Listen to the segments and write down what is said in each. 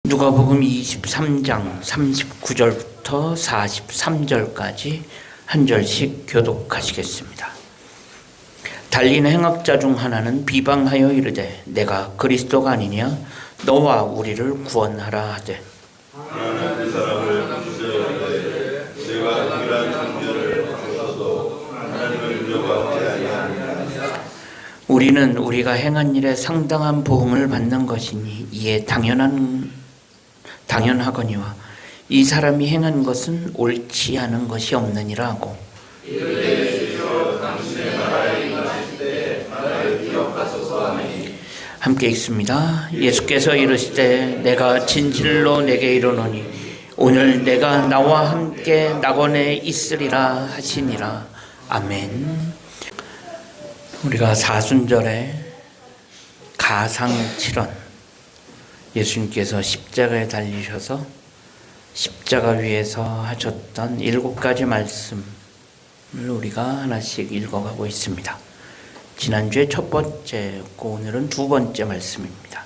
누가복음 23장 39절부터 43절까지 한 절씩 교독하시겠습니다. 달린 행악자 중 하나는 비방하여 이르되 내가 그리스도가 아니냐 너와 우리를 구원하라 하되 하나님 그 사람을 주저하되 내가 동일한 장면을 보셔도 하나님을 인정하지 아니하느냐. 우리는 우리가 행한 일에 상당한 보응을 받는 것이니 이에 당연하거니와 이 사람이 행한 것은 옳지 않은 것이 없느니라 하고 함께 읽습니다. 예수께서 이르시되 내가 진실로 내게 이르노니 오늘 내가 나와 함께 낙원에 있으리라 하시니라. 아멘. 우리가 사순절에 가상칠언, 예수님께서 십자가에 달리셔서 십자가 위에서 하셨던 7가지 말씀을 우리가 하나씩 읽어가고 있습니다. 지난주에 첫 번째였고 오늘은 두 번째 말씀입니다.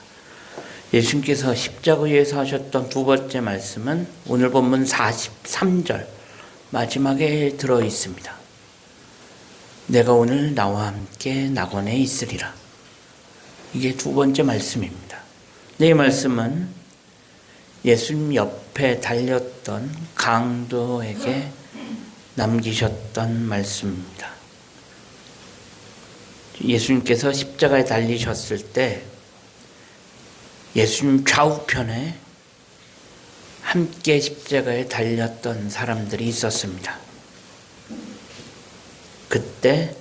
예수님께서 십자가 위에서 하셨던 두 번째 말씀은 오늘 본문 43절 마지막에 들어 있습니다. 내가 오늘 나와 함께 낙원에 있으리라. 이게 두 번째 말씀입니다. 이 말씀은 예수님 옆에 달렸던 강도에게 남기셨던 말씀입니다. 예수님께서 십자가에 달리셨을 때 예수님 좌우편에 함께 십자가에 달렸던 사람들이 있었습니다. 그때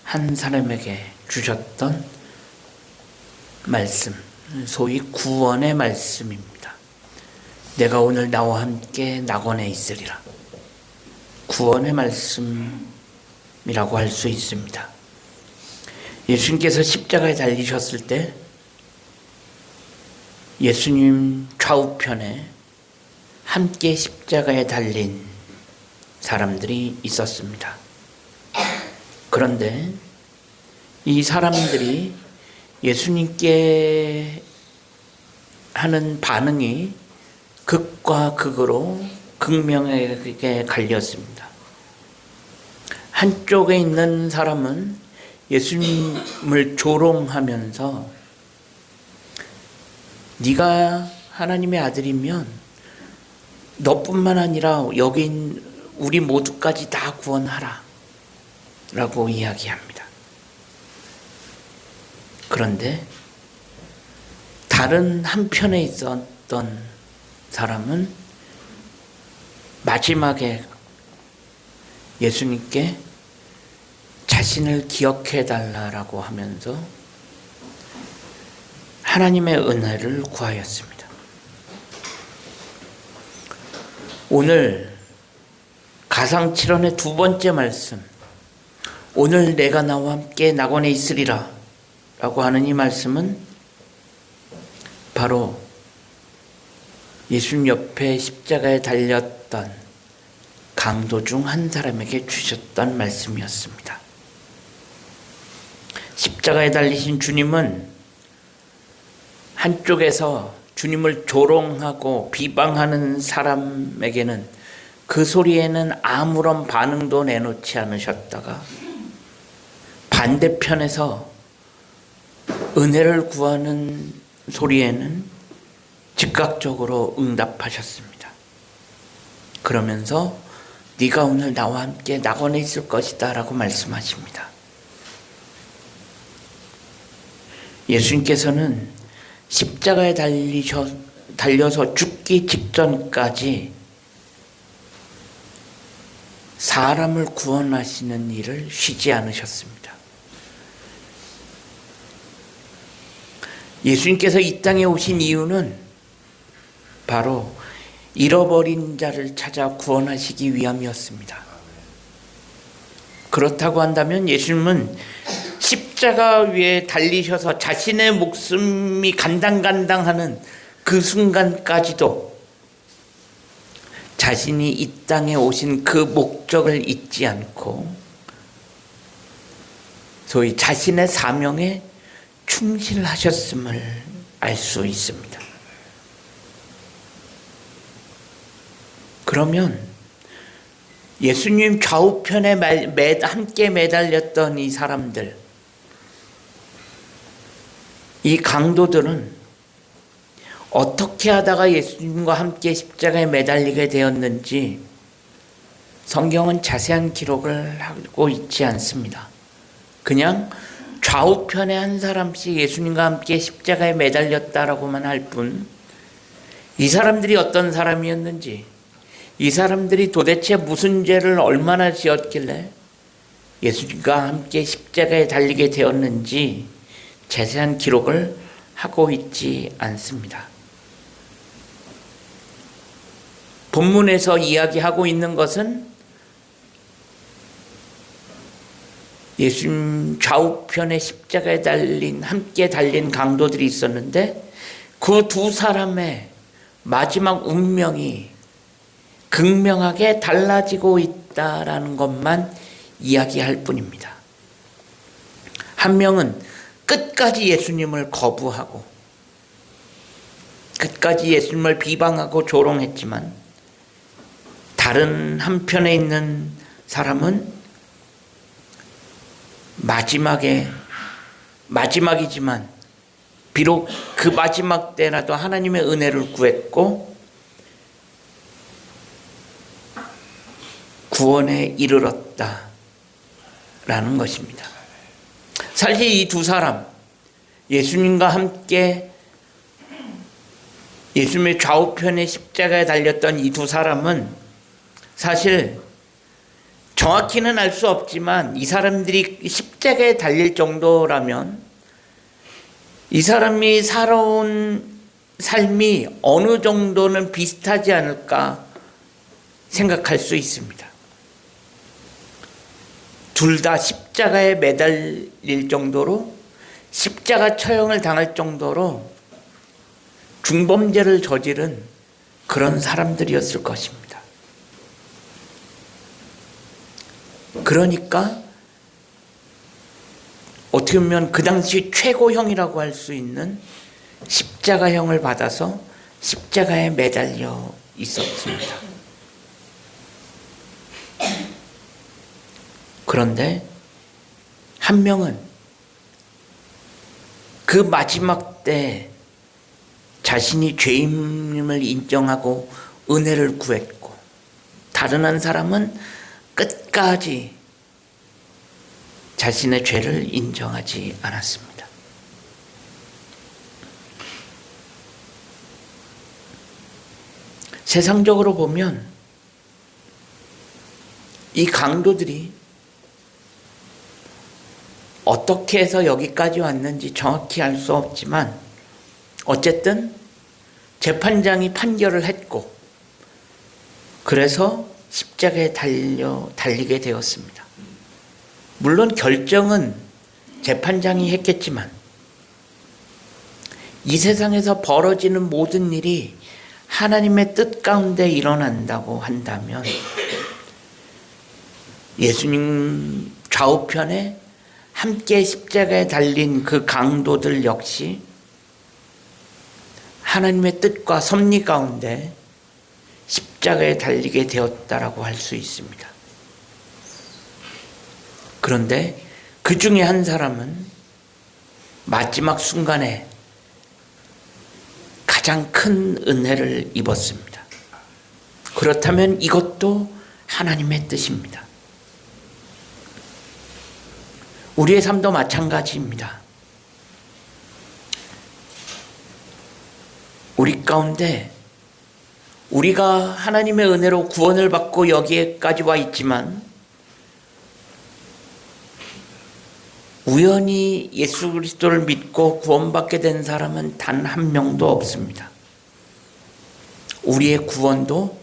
한 사람에게 주셨던 말씀, 소위 구원의 말씀입니다. 내가 오늘 나와 함께 낙원에 있으리라. 구원의 말씀이라고 할 수 있습니다. 예수님께서 십자가에 달리셨을 때 예수님 좌우편에 함께 십자가에 달린 사람들이 있었습니다. 그런데 이 사람들이 예수님께 하는 반응이 극과 극으로 극명하게 갈렸습니다. 한쪽에 있는 사람은 예수님을 조롱하면서 네가 하나님의 아들이면 너뿐만 아니라 여기 있는 우리 모두까지 다 구원하라 라고 이야기합니다. 그런데 다른 한편에 있었던 사람은 마지막에 예수님께 자신을 기억해 달라고 하면서 하나님의 은혜를 구하였습니다. 오늘 가상칠언의 두 번째 말씀, 오늘 내가 나와 함께 낙원에 있으리라 라고 하는 이 말씀은 바로 예수님 옆에 십자가에 달렸던 강도 중 한 사람에게 주셨던 말씀이었습니다. 십자가에 달리신 주님은 한쪽에서 주님을 조롱하고 비방하는 사람에게는 그 소리에는 아무런 반응도 내놓지 않으셨다가 반대편에서 은혜를 구하는 소리에는 즉각적으로 응답하셨습니다. 그러면서 네가 오늘 나와 함께 낙원에 있을 것이다 라고 말씀하십니다. 예수님께서는 십자가에 달려서 죽기 직전까지 사람을 구원하시는 일을 쉬지 않으셨습니다. 예수님께서 이 땅에 오신 이유는 바로 잃어버린 자를 찾아 구원하시기 위함이었습니다. 그렇다고 한다면 예수님은 십자가 위에 달리셔서 자신의 목숨이 간당간당하는 그 순간까지도 자신이 이 땅에 오신 그 목적을 잊지 않고 소위 자신의 사명에 충실하셨음을 알 수 있습니다. 그러면 예수님 좌우편에 함께 매달렸던 이 사람들, 이 강도들은 어떻게 하다가 예수님과 함께 십자가에 매달리게 되었는지 성경은 자세한 기록을 하고 있지 않습니다. 그냥 좌우편에 한 사람씩 예수님과 함께 십자가에 매달렸다라고만 할 뿐, 이 사람들이 어떤 사람이었는지, 이 사람들이 도대체 무슨 죄를 얼마나 지었길래 예수님과 함께 십자가에 달리게 되었는지 자세한 기록을 하고 있지 않습니다. 본문에서 이야기하고 있는 것은 예수님 좌우편에 십자가에 함께 달린 강도들이 있었는데 그 두 사람의 마지막 운명이 극명하게 달라지고 있다라는 것만 이야기할 뿐입니다. 한 명은 끝까지 예수님을 거부하고 끝까지 예수님을 비방하고 조롱했지만, 다른 한편에 있는 사람은 마지막이지만 비록 그 마지막 때라도 하나님의 은혜를 구했고 구원에 이르렀다라는 것입니다. 사실 이 두 사람, 예수님과 함께 예수님의 좌우편에 십자가에 달렸던 이 두 사람은 사실 정확히는 알 수 없지만 이 사람들이 십자가에 달릴 정도라면 이 사람이 살아온 삶이 어느 정도는 비슷하지 않을까 생각할 수 있습니다. 둘 다 십자가에 매달릴 정도로, 십자가 처형을 당할 정도로 중범죄를 저지른 그런 사람들이었을 것입니다. 그러니까 어떻게 보면 그 당시 최고형이라고 할 수 있는 십자가형을 받아서 십자가에 매달려 있었습니다. 그런데 한 명은 그 마지막 때 자신이 죄인임을 인정하고 은혜를 구했고, 다른 한 사람은 끝까지 자신의 죄를 인정하지 않았습니다. 세상적으로 보면 이 강도들이 어떻게 해서 여기까지 왔는지 정확히 알 수 없지만 어쨌든 재판장이 판결을 했고 그래서 십자가에 달리게 되었습니다. 물론 결정은 재판장이 했겠지만 이 세상에서 벌어지는 모든 일이 하나님의 뜻 가운데 일어난다고 한다면 예수님 좌우편에 함께 십자가에 달린 그 강도들 역시 하나님의 뜻과 섭리 가운데 십자가에 달리게 되었다라고 할 수 있습니다. 그런데 그 중에 한 사람은 마지막 순간에 가장 큰 은혜를 입었습니다. 그렇다면 이것도 하나님의 뜻입니다. 우리의 삶도 마찬가지입니다. 우리 가운데 우리가 하나님의 은혜로 구원을 받고 여기에까지 와 있지만 우연히 예수 그리스도를 믿고 구원받게 된 사람은 단 한 명도 없습니다. 우리의 구원도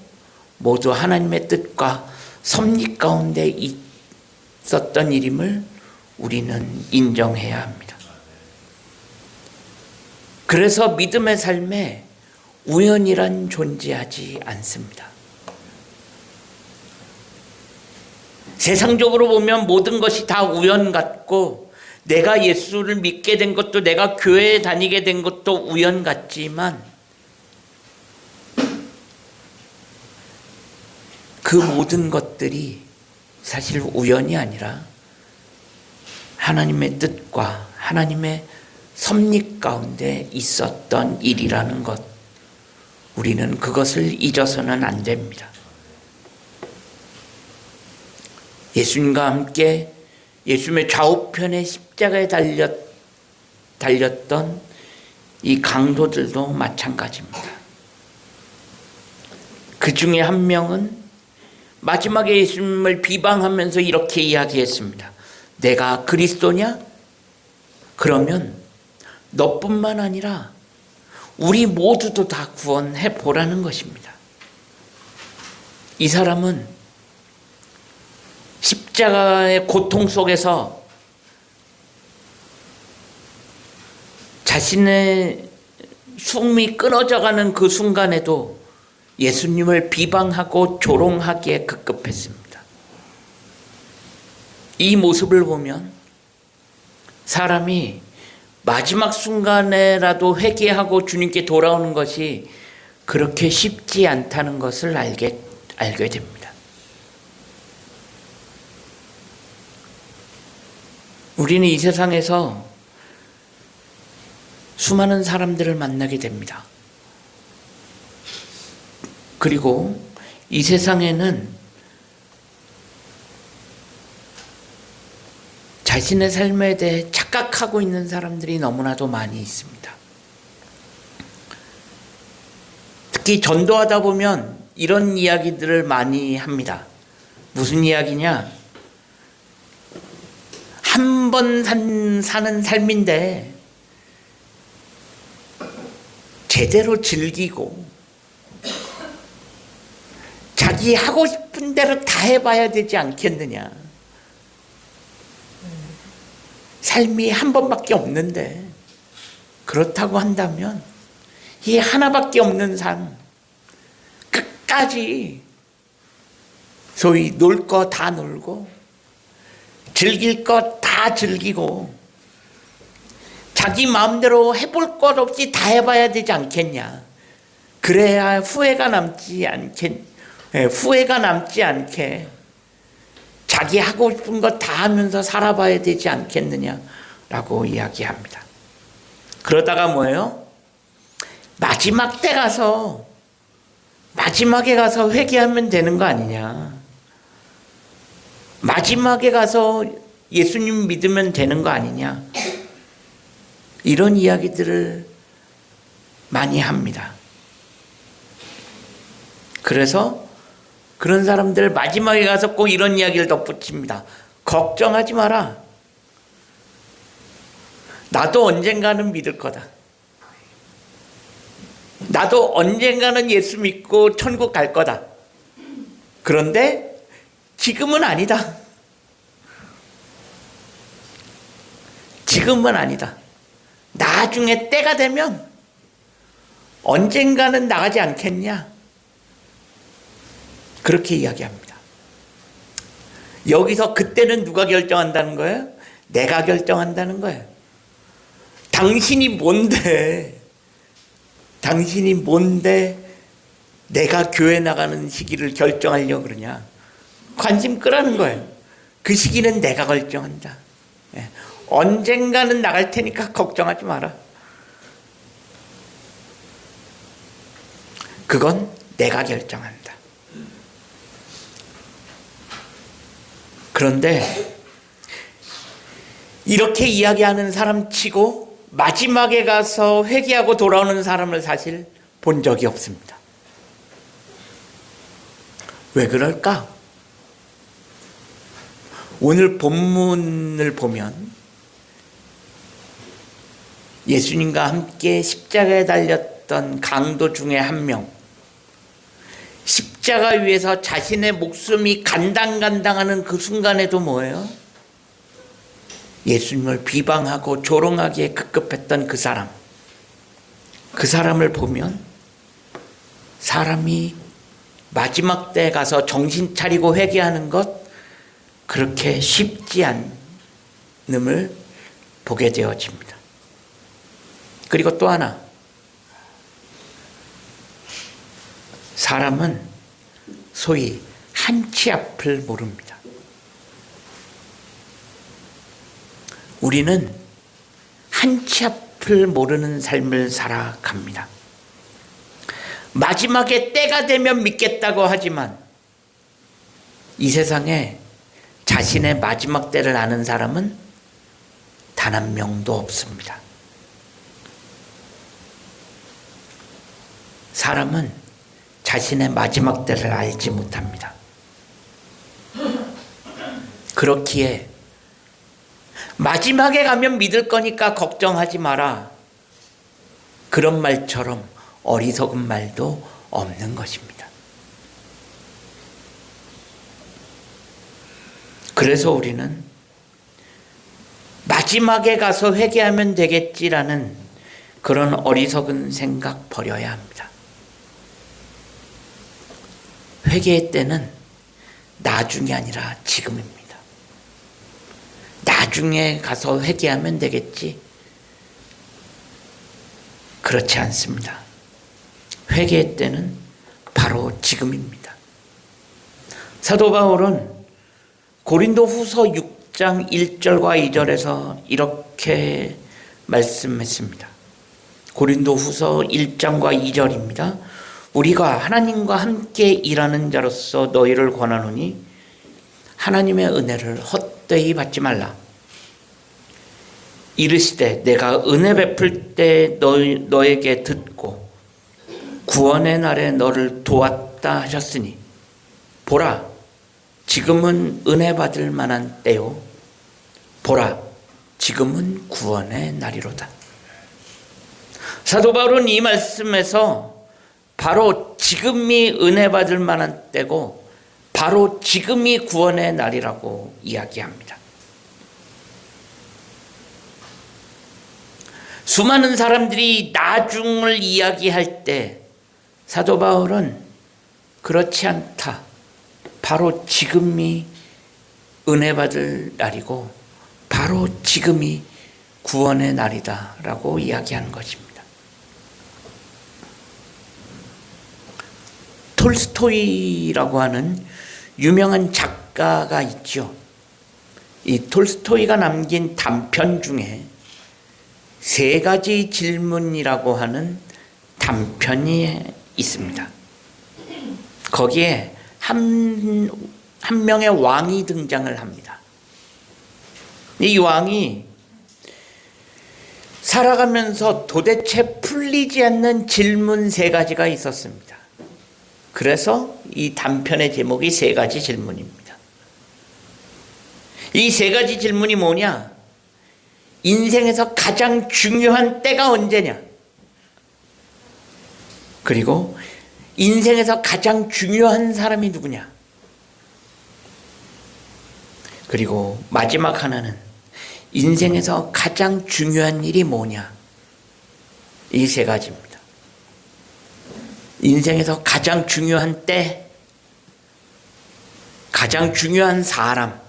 모두 하나님의 뜻과 섭리 가운데 있었던 일임을 우리는 인정해야 합니다. 그래서 믿음의 삶에 우연이란 존재하지 않습니다. 세상적으로 보면 모든 것이 다 우연 같고 내가 예수를 믿게 된 것도 내가 교회에 다니게 된 것도 우연 같지만 그 모든 것들이 사실 우연이 아니라 하나님의 뜻과 하나님의 섭리 가운데 있었던 일이라는 것, 우리는 그것을 잊어서는 안 됩니다. 예수님과 함께 예수님의 좌우편에 십자가에 달렸던 이 강도들도 마찬가지입니다. 그 중에 한 명은 마지막에 예수님을 비방하면서 이렇게 이야기했습니다. 내가 그리스도냐? 그러면 너뿐만 아니라 우리 모두도 다 구원해 보라는 것입니다. 이 사람은 십자가의 고통 속에서 자신의 숨이 끊어져가는 그 순간에도 예수님을 비방하고 조롱하기에 급급했습니다. 이 모습을 보면 사람이 마지막 순간에라도 회개하고 주님께 돌아오는 것이 그렇게 쉽지 않다는 것을 알게 됩니다. 우리는 이 세상에서 수많은 사람들을 만나게 됩니다. 그리고 이 세상에는 자신의 삶에 대해 착각하고 있는 사람들이 너무나도 많이 있습니다. 특히 전도하다 보면 이런 이야기들을 많이 합니다. 무슨 이야기냐? 한 번 사는 삶인데 제대로 즐기고 자기 하고 싶은 대로 다 해봐야 되지 않겠느냐. 삶이 한 번밖에 없는데 그렇다고 한다면 이 하나밖에 없는 삶 끝까지 소위 놀 거 다 놀고 즐길 거 다 즐기고 자기 마음대로 해볼 것 없이 다 해봐야 되지 않겠냐. 그래야 후회가 남지 않게 자기 하고 싶은 거 다 하면서 살아봐야 되지 않겠느냐라고 이야기합니다. 그러다가 뭐예요? 마지막에 가서 회개하면 되는 거 아니냐. 마지막에 가서 예수님 믿으면 되는 거 아니냐. 이런 이야기들을 많이 합니다. 그래서 그런 사람들 마지막에 가서 꼭 이런 이야기를 덧붙입니다. 걱정하지 마라. 나도 언젠가는 믿을 거다. 나도 언젠가는 예수 믿고 천국 갈 거다. 그런데 지금은 아니다. 지금은 아니다. 나중에 때가 되면 언젠가는 나가지 않겠냐. 그렇게 이야기합니다. 여기서 그때는 누가 결정한다는 거예요? 내가 결정한다는 거예요. 당신이 뭔데 내가 교회 나가는 시기를 결정하려고 그러냐. 관심 끄라는 거예요. 그 시기는 내가 결정한다. 언젠가는 나갈 테니까 걱정하지 마라. 그건 내가 결정한다. 그런데 이렇게 이야기하는 사람 치고 마지막에 가서 회개하고 돌아오는 사람을 사실 본 적이 없습니다. 왜 그럴까? 오늘 본문을 보면 예수님과 함께 십자가에 달렸던 강도 중에 한 명, 십자가 위에서 자신의 목숨이 간당간당하는 그 순간에도 뭐예요? 예수님을 비방하고 조롱하기에 급급했던 그 사람을 보면 사람이 마지막 때에 가서 정신 차리고 회개하는 것 그렇게 쉽지 않음을 보게 되어집니다. 그리고 또 하나, 사람은 소위 한치 앞을 모릅니다. 우리는 한치 앞을 모르는 삶을 살아갑니다. 마지막에 때가 되면 믿겠다고 하지만 이 세상에 자신의 마지막 때를 아는 사람은 단 한 명도 없습니다. 사람은 자신의 마지막 때를 알지 못합니다. 그렇기에 마지막에 가면 믿을 거니까 걱정하지 마라, 그런 말처럼 어리석은 말도 없는 것입니다. 그래서 우리는 마지막에 가서 회개하면 되겠지라는 그런 어리석은 생각 버려야 합니다. 회개의 때는 나중이 아니라 지금입니다. 나중에 가서 회개하면 되겠지, 그렇지 않습니다. 회개의 때는 바로 지금입니다. 사도 바울은 고린도 후서 6장 1절과 2절에서 이렇게 말씀했습니다. 고린도 후서 1장과 2절입니다. 우리가 하나님과 함께 일하는 자로서 너희를 권하노니 하나님의 은혜를 헛되이 받지 말라. 이르시되 내가 은혜 베풀 때 너에게 듣고 구원의 날에 너를 도왔다 하셨으니 보라, 지금은 은혜 받을 만한 때요, 보라, 지금은 구원의 날이로다. 사도 바울은 이 말씀에서 바로 지금이 은혜 받을 만한 때고 바로 지금이 구원의 날이라고 이야기합니다. 수많은 사람들이 나중을 이야기할 때 사도 바울은 그렇지 않다, 바로 지금이 은혜 받을 날이고 바로 지금이 구원의 날이다 라고 이야기하는 것입니다. 톨스토이라고 하는 유명한 작가가 있죠. 이 톨스토이가 남긴 단편 중에 3가지 질문이라고 하는 단편이 있습니다. 거기에 한 명의 왕이 등장을 합니다. 이 왕이 살아가면서 도대체 풀리지 않는 질문 3가지가 있었습니다. 그래서 이 단편의 제목이 3가지 질문입니다. 이 3가지 질문이 뭐냐? 인생에서 가장 중요한 때가 언제냐? 그리고 인생에서 가장 중요한 사람이 누구냐? 그리고 마지막 하나는 인생에서 가장 중요한 일이 뭐냐? 이 3가지입니다. 인생에서 가장 중요한 때, 가장 중요한 사람,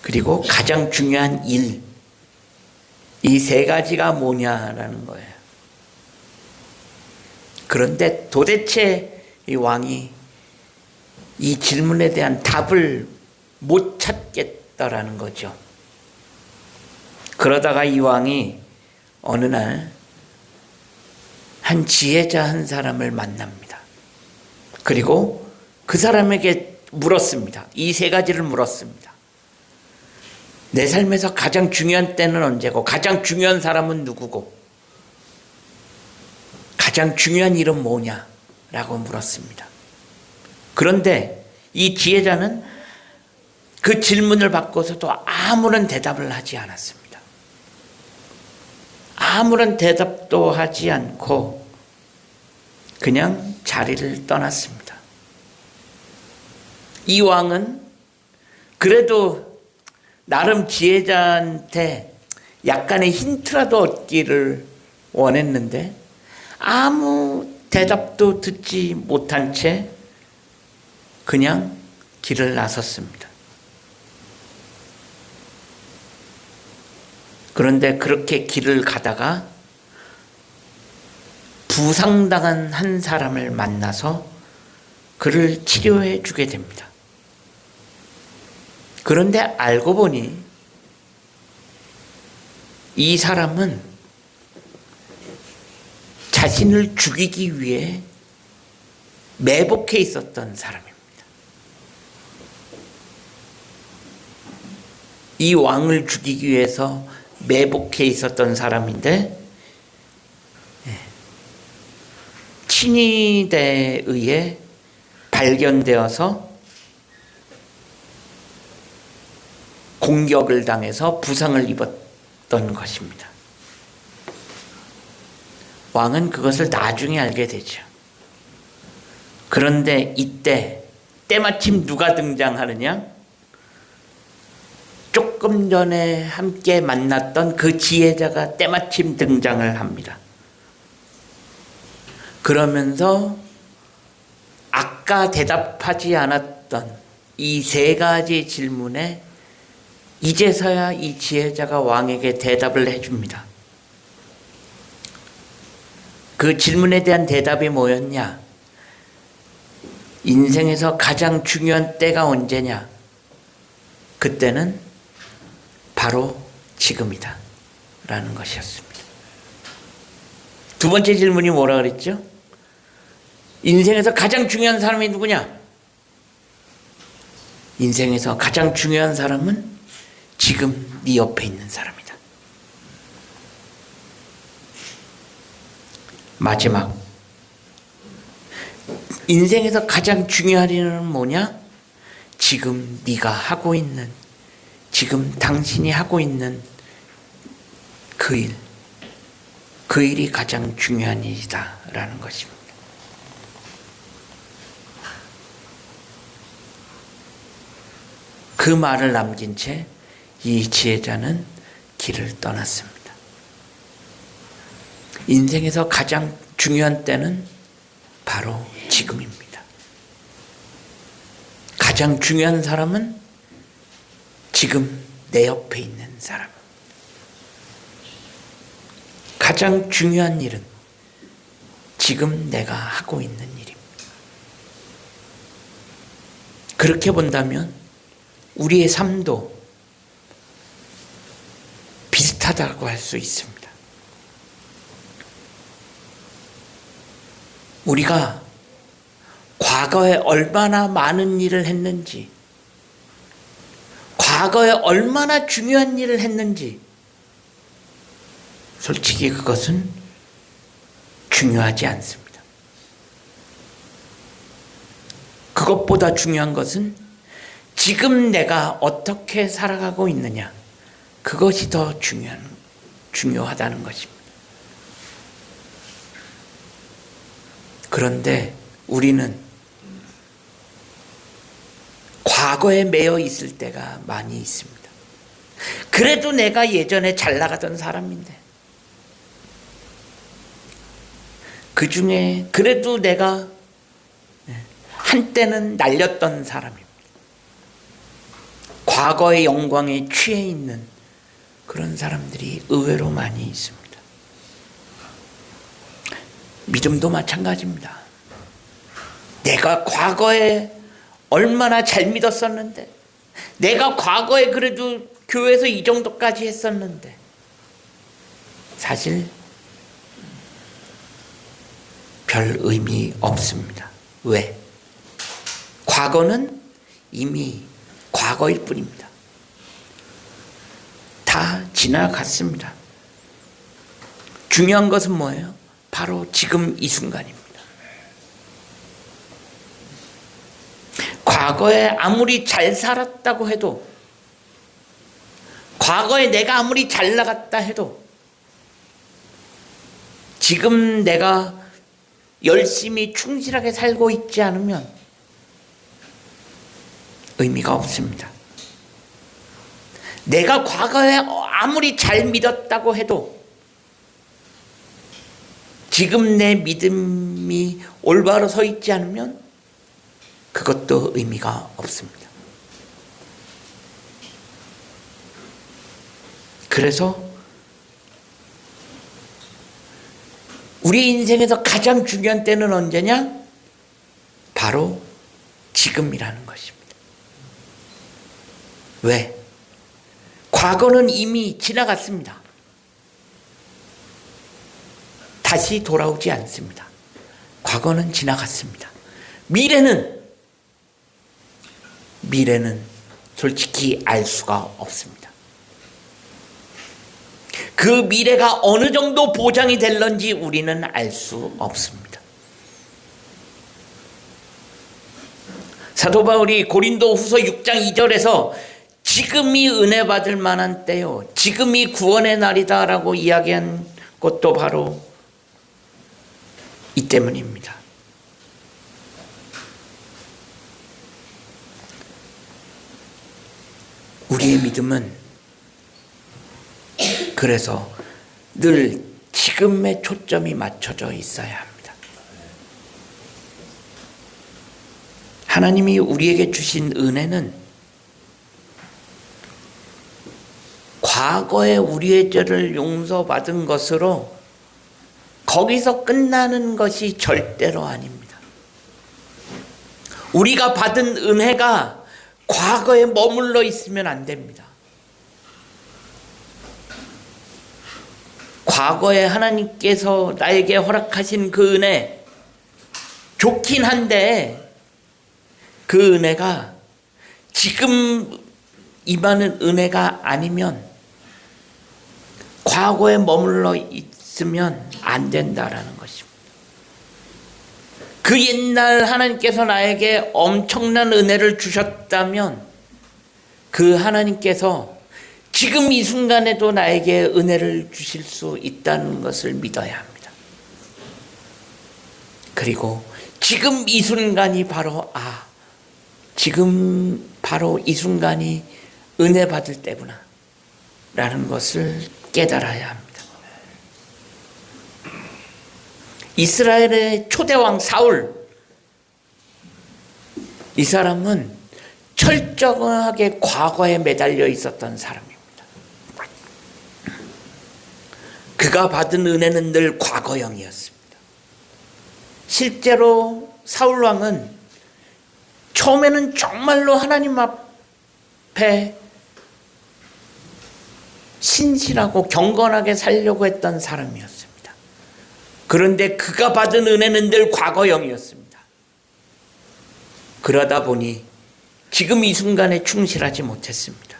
그리고 가장 중요한 일, 이 3가지가 뭐냐라는 거예요. 그런데 도대체 이 왕이 이 질문에 대한 답을 못 찾겠다라는 거죠. 그러다가 이 왕이 어느 날 한 지혜자 한 사람을 만납니다. 그리고 그 사람에게 물었습니다. 이 3가지를 물었습니다. 내 삶에서 가장 중요한 때는 언제고, 가장 중요한 사람은 누구고, 가장 중요한 일은 뭐냐라고 물었습니다. 그런데 이 지혜자는 그 질문을 받고서도 아무런 대답을 하지 않았습니다. 아무런 대답도 하지 않고 그냥 자리를 떠났습니다. 이 왕은 그래도 나름 지혜자한테 약간의 힌트라도 얻기를 원했는데 아무 대답도 듣지 못한 채 그냥 길을 나섰습니다. 그런데 그렇게 길을 가다가 부상당한 한 사람을 만나서 그를 치료해 주게 됩니다. 그런데 알고 보니 이 사람은 자신을 죽이기 위해 매복해 있었던 사람입니다. 이 왕을 죽이기 위해서 매복해 있었던 사람인데 친위대에 의해 발견되어서 공격을 당해서 부상을 입었던 것입니다. 왕은 그것을 나중에 알게 되죠. 그런데 이때 때마침 누가 등장하느냐? 조금 전에 함께 만났던 그 지혜자가 때마침 등장을 합니다. 그러면서 아까 대답하지 않았던 이 세 가지 질문에 이제서야 이 지혜자가 왕에게 대답을 해줍니다. 그 질문에 대한 대답이 뭐였냐? 인생에서 가장 중요한 때가 언제냐? 그때는 바로 지금이다 라는 것이었습니다. 두 번째 질문이 뭐라 그랬죠? 인생에서 가장 중요한 사람이 누구냐? 인생에서 가장 중요한 사람은 지금 네 옆에 있는 사람이다. 마지막, 인생에서 가장 중요한 일은 뭐냐? 지금 네가 하고 있는, 지금 당신이 하고 있는 그 일, 그 일이 가장 중요한 일이다 라는 것입니다. 그 말을 남긴 채 이 지혜자는 길을 떠났습니다. 인생에서 가장 중요한 때는 바로 지금입니다. 가장 중요한 사람은 지금 내 옆에 있는 사람. 가장 중요한 일은 지금 내가 하고 있는 일입니다. 그렇게 본다면 우리의 삶도 비슷하다고 할 수 있습니다. 우리가 과거에 얼마나 많은 일을 했는지, 과거에 얼마나 중요한 일을 했는지, 솔직히 그것은 중요하지 않습니다. 그것보다 중요한 것은 지금 내가 어떻게 살아가고 있느냐, 그것이 더 중요하다는 것입니다. 그런데 우리는 과거에 매여 있을 때가 많이 있습니다. 그래도 내가 예전에 잘 나가던 사람인데, 그 중에 그래도 내가 한때는 날렸던 사람입니다. 과거의 영광에 취해 있는 그런 사람들이 의외로 많이 있습니다. 믿음도 마찬가지입니다. 내가 과거에 얼마나 잘 믿었었는데, 내가 과거에 그래도 교회에서 이 정도까지 했었는데, 사실 별 의미 없습니다. 왜? 과거는 이미 과거일 뿐입니다. 다 지나갔습니다. 중요한 것은 뭐예요? 바로 지금 이 순간입니다. 과거에 아무리 잘 살았다고 해도, 과거에 내가 아무리 잘 나갔다 해도, 지금 내가 열심히 충실하게 살고 있지 않으면 의미가 없습니다. 내가 과거에 아무리 잘 믿었다고 해도 지금 내 믿음이 올바로 서 있지 않으면 그것도 의미가 없습니다. 그래서 우리 인생에서 가장 중요한 때는 언제냐? 바로 지금이라는 것입니다. 왜? 과거는 이미 지나갔습니다. 다시 돌아오지 않습니다. 과거는 지나갔습니다. 미래는 솔직히 알 수가 없습니다. 그 미래가 어느 정도 보장이 될런지 우리는 알 수 없습니다. 사도 바울이 고린도 후서 6장 2절에서 지금이 은혜 받을 만한 때요, 지금이 구원의 날이다 라고 이야기한 것도 바로 이 때문입니다. 우리의 믿음은 그래서 늘 지금의 초점이 맞춰져 있어야 합니다. 하나님이 우리에게 주신 은혜는 과거에 우리의 죄를 용서받은 것으로 거기서 끝나는 것이 절대로 아닙니다. 우리가 받은 은혜가 과거에 머물러 있으면 안 됩니다. 과거에 하나님께서 나에게 허락하신 그 은혜 좋긴 한데 그 은혜가 지금 임하는 은혜가 아니면 과거에 머물러 있으면 안 된다라는 것입니다. 그 옛날 하나님께서 나에게 엄청난 은혜를 주셨다면 그 하나님께서 지금 이 순간에도 나에게 은혜를 주실 수 있다는 것을 믿어야 합니다. 그리고 지금 이 순간이 바로 지금 바로 이 순간이 은혜 받을 때구나 라는 것을 깨달아야 합니다. 이스라엘의 초대왕 사울, 이 사람은 철저하게 과거에 매달려 있었던 사람입니다. 그가 받은 은혜는 늘 과거형이었습니다. 실제로 사울 왕은 처음에는 정말로 하나님 앞에 신실하고 경건하게 살려고 했던 사람이었습니다. 그런데 그가 받은 은혜는 늘 과거형이었습니다. 그러다 보니 지금 이 순간에 충실하지 못했습니다.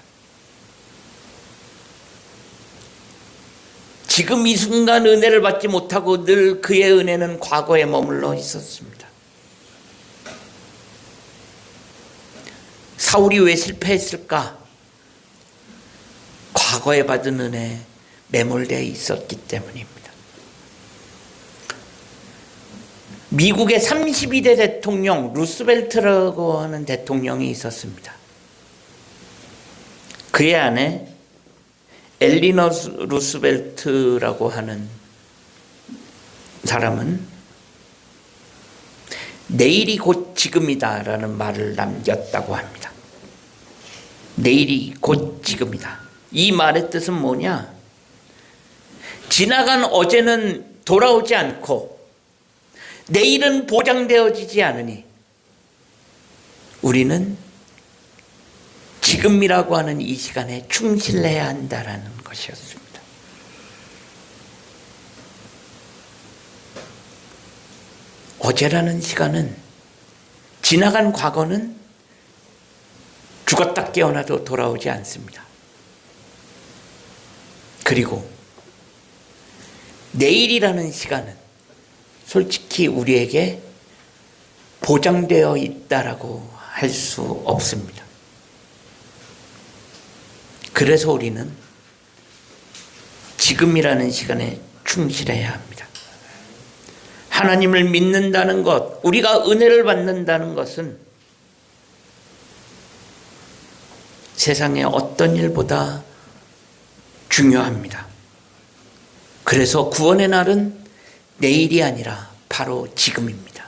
지금 이 순간 은혜를 받지 못하고 늘 그의 은혜는 과거에 머물러 있었습니다. 사울이 왜 실패했을까? 과거에 받은 은혜에 매몰되어 있었기 때문입니다. 미국의 32대 대통령 루스벨트라고 하는 대통령이 있었습니다. 그의 아내 엘리너 루스벨트라고 하는 사람은 내일이 곧 지금이다 라는 말을 남겼다고 합니다. 내일이 곧 지금이다. 이 말의 뜻은 뭐냐? 지나간 어제는 돌아오지 않고 내일은 보장되어지지 않으니 우리는 지금이라고 하는 이 시간에 충실해야 한다라는 것이었습니다. 어제라는 시간은, 지나간 과거는 죽었다 깨어나도 돌아오지 않습니다. 그리고 내일이라는 시간은 솔직히 우리에게 보장되어 있다라고 할 수 없습니다. 그래서 우리는 지금이라는 시간에 충실해야 합니다. 하나님을 믿는다는 것, 우리가 은혜를 받는다는 것은 세상의 어떤 일보다 중요합니다. 그래서 구원의 날은 내일이 아니라 바로 지금입니다.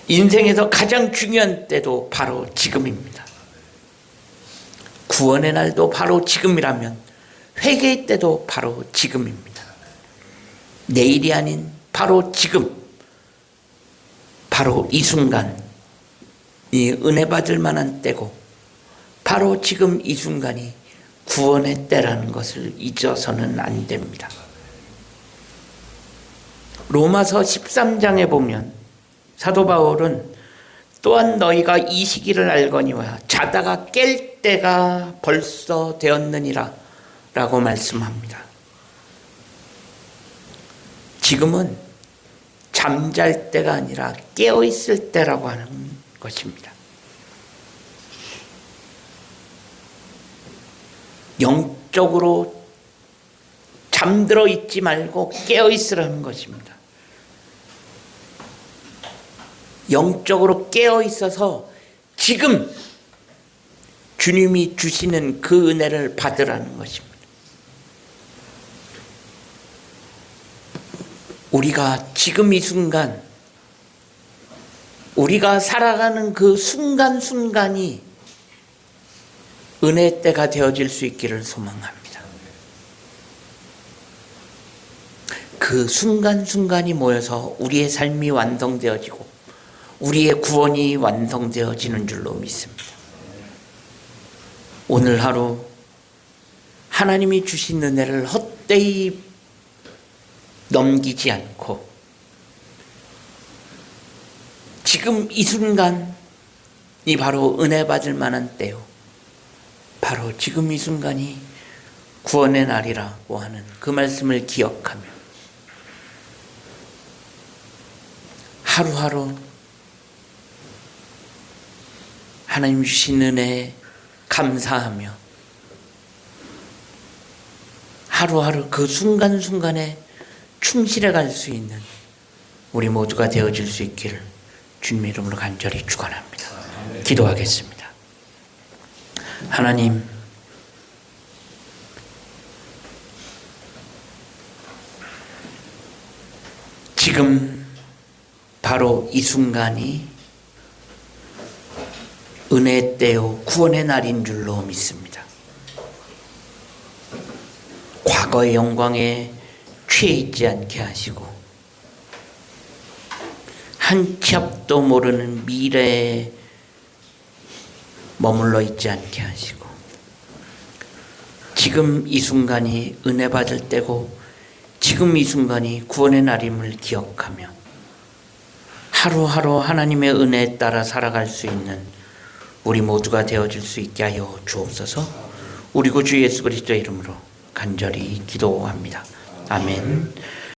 인생에서 가장 중요한 때도 바로 지금입니다. 구원의 날도 바로 지금이라면 회개의 때도 바로 지금입니다. 내일이 아닌 바로 지금, 바로 이 순간이 은혜 받을 만한 때고 바로 지금 이 순간이 구원의 때라는 것을 잊어서는 안 됩니다. 로마서 13장에 보면 사도 바울은 또한 너희가 이 시기를 알거니와 자다가 깰 때가 벌써 되었느니라 라고 말씀합니다. 지금은 잠잘 때가 아니라 깨어있을 때라고 하는 것입니다. 영적으로 잠들어 있지 말고 깨어있으라는 것입니다. 영적으로 깨어있어서 지금 주님이 주시는 그 은혜를 받으라는 것입니다. 우리가 지금 이 순간, 우리가 살아가는 그 순간순간이 은혜의 때가 되어질 수 있기를 소망합니다. 그 순간순간이 모여서 우리의 삶이 완성되어지고 우리의 구원이 완성되어지는 줄로 믿습니다. 오늘 하루 하나님이 주신 은혜를 헛되이 넘기지 않고 지금 이 순간이 바로 은혜 받을 만한 때요. 바로 지금 이 순간이 구원의 날이라고 하는 그 말씀을 기억하며 하루하루 하나님 주신 은혜에 감사하며 하루하루 그 순간순간에 충실해 갈 수 있는 우리 모두가 되어질 수 있기를 주님 이름으로 간절히 축원합니다. 기도하겠습니다. 하나님, 지금 바로 이 순간이 은혜의 때요 구원의 날인 줄로 믿습니다. 과거의 영광에 취해 있지 않게 하시고 한 치 앞도 모르는 미래에 머물러 있지 않게 하시고 지금 이 순간이 은혜 받을 때고 지금 이 순간이 구원의 날임을 기억하며 하루하루 하나님의 은혜에 따라 살아갈 수 있는 우리 모두가 되어질 수 있게 하여 주옵소서. 우리 구주 예수 그리스도의 이름으로 간절히 기도합니다. 아멘.